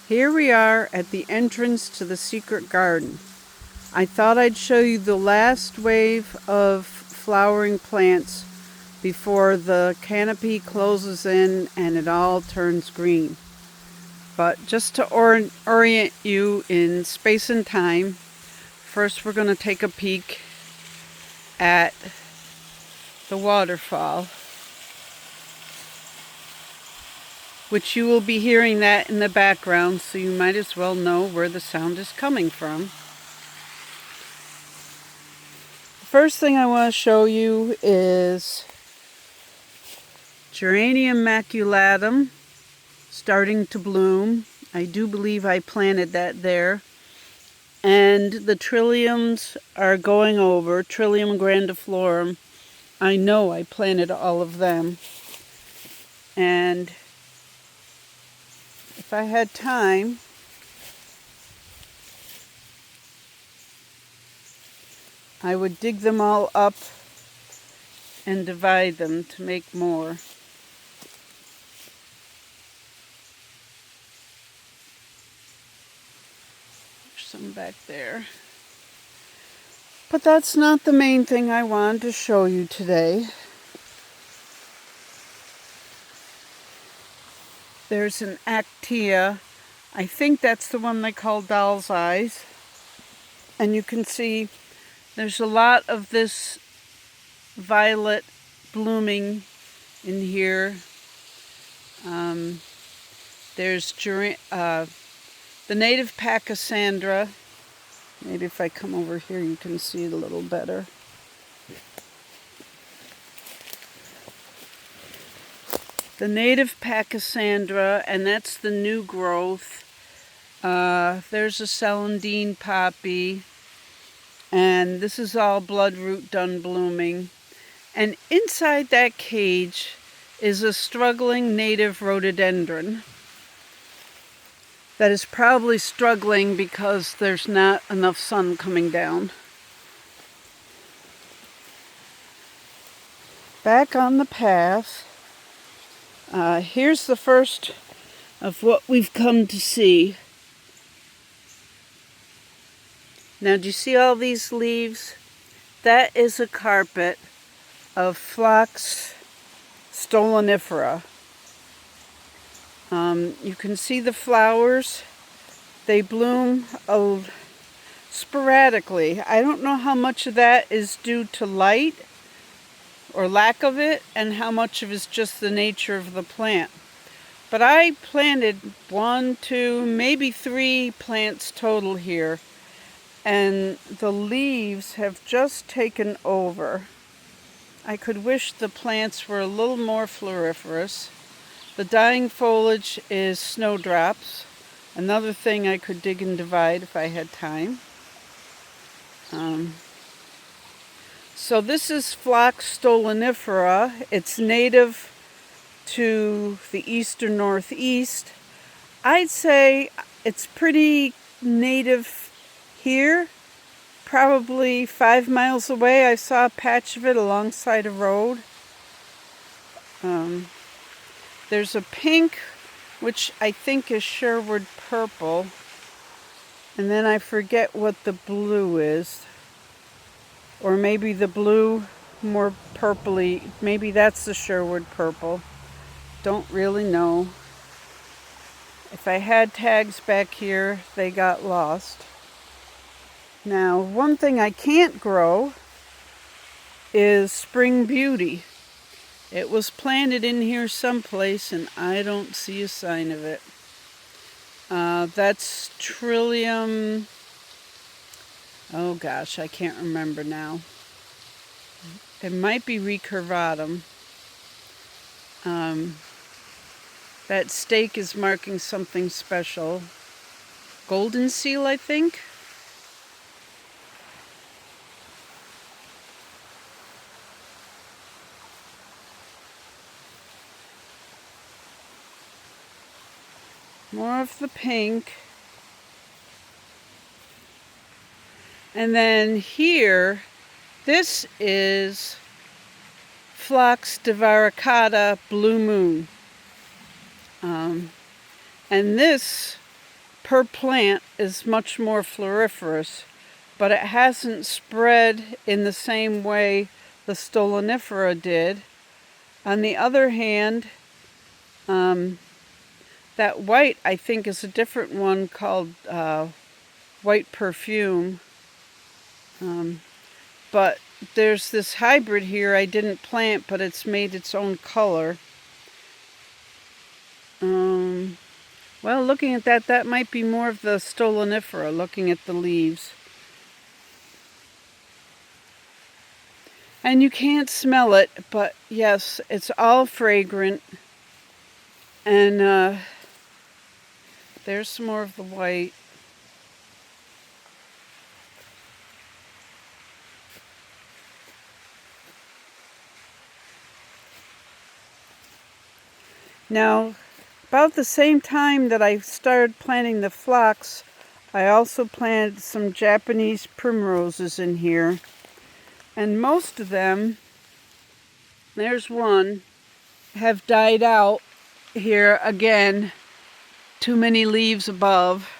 Here we are at the entrance to the secret garden. I thought I'd show you the last wave of flowering plants before the canopy closes in and it all turns green. But just to orient you in space and time, first we're going to take a peek at the waterfall, which you will be hearing that in the background, so you might as well know where the sound is coming from. The first thing I want to show you is Geranium maculatum starting to bloom. I do believe I planted that there. And the trilliums are going over, Trillium grandiflorum. I know I planted all of them. And if I had time, I would dig them all up and divide them to make more. There's some back there. But that's not the main thing I wanted to show you today. There's an Actea. I think that's the one they call doll's eyes. And you can see there's a lot of this violet blooming in here. There's the native Pachysandra. Maybe if I come over here you can see it a little better. The native Pachysandra, and that's the new growth. There's a celandine poppy, and this is all bloodroot done blooming. And inside that cage is a struggling native rhododendron that is probably struggling because there's not enough sun coming down. Back on the path, here's the first of what we've come to see. Now, do you see all these leaves? That is a carpet of Phlox stolonifera. You can see the flowers. They bloom sporadically. I don't know how much of that is due to light or lack of it, and how much of it is just the nature of the plant. But I planted 1, 2, maybe 3 plants total here, and the leaves have just taken over. I could wish the plants were a little more floriferous. The dying foliage is snowdrops, another thing I could dig and divide if I had time. So this is Phlox stolonifera. It's native to the eastern northeast. I'd say it's pretty native here. Probably 5 miles away, I saw a patch of it alongside a road. There's a pink, which I think is Sherwood purple. And then I forget what the blue is. Or maybe the blue more purpley. Maybe that's the Sherwood purple. Don't really know. If I had tags back here, they got lost. Now, one thing I can't grow is Spring Beauty. It was planted in here someplace and I don't see a sign of it. That's Trillium. Oh gosh, I can't remember now. It might be recurvatum. That stake is marking something special. Golden seal, I think. More of the pink. And then here, this is Phlox divaricata blue moon. And this per plant is much more floriferous, but it hasn't spread in the same way the stolonifera did. On the other hand, that white, I think, is a different one called white perfume. But there's this hybrid here I didn't plant, but it's made its own color. Well, looking at that, that might be more of the stolonifera, looking at the leaves. And you can't smell it, but yes, it's all fragrant. And there's some more of the white. Now, about the same time that I started planting the phlox, I also planted some Japanese primroses in here. And most of them, there's one, have died out here again. Too many leaves above.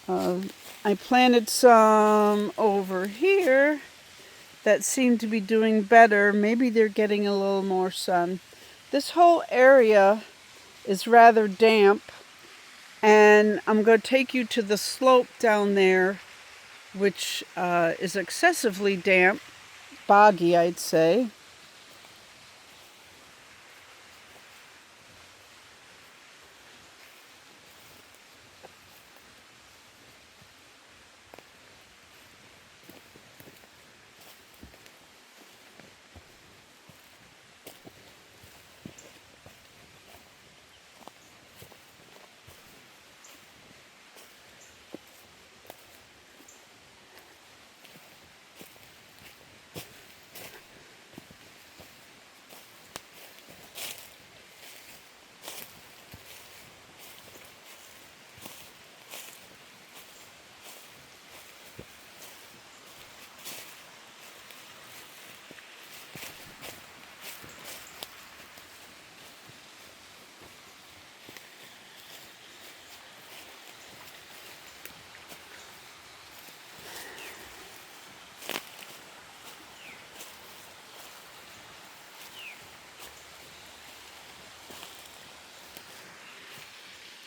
I planted some over here that seem to be doing better. Maybe they're getting a little more sun. This whole area is rather damp, and I'm going to take you to the slope down there, which is excessively damp, boggy, I'd say.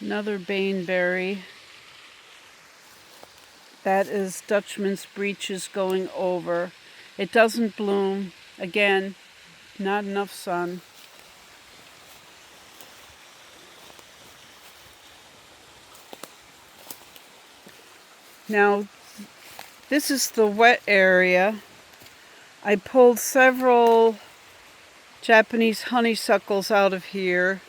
Another baneberry. That is Dutchman's breeches going over. It doesn't bloom. Again, not enough sun. Now, this is the wet area. I pulled several Japanese honeysuckles out of here.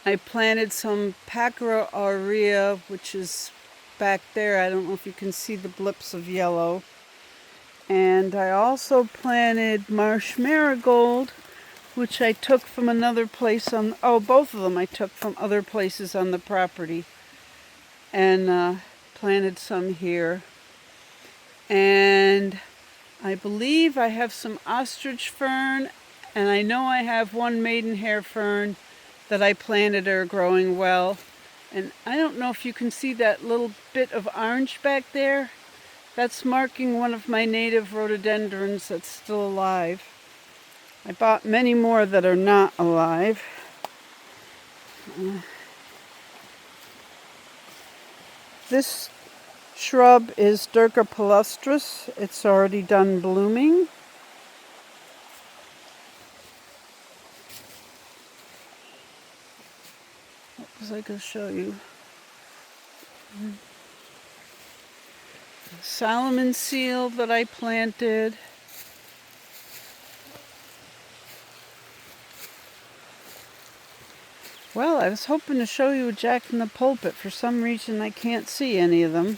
I planted some Pacra aurea, which is back there. I don't know if you can see the blips of yellow. And I also planted marsh marigold, which I took from another place on, both of them I took from other places on the property. And planted some here. And I believe I have some ostrich fern, and I know I have one maidenhair fern that I planted are growing well. And I don't know if you can see that little bit of orange back there. That's marking one of my native rhododendrons that's still alive. I bought many more that are not alive. This shrub is Durga palustris. It's already done blooming. What was I going to show you? Solomon seal that I planted. Well, I was hoping to show you a Jack in the Pulpit. For some reason, I can't see any of them.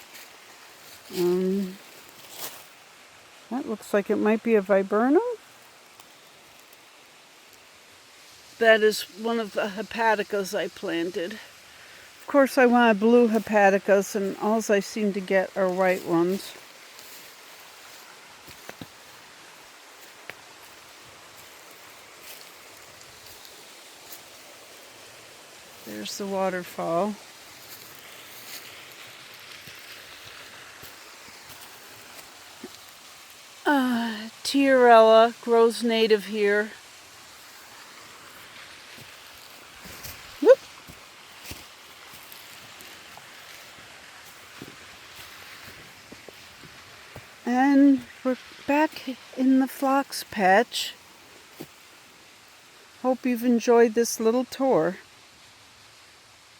That looks like it might be a viburnum. That is one of the hepaticas I planted. Of course, I wanted blue hepaticas, and all I seem to get are white ones. There's the waterfall. Tiarella grows native here. Whoop. And we're back in the phlox patch. Hope you've enjoyed this little tour.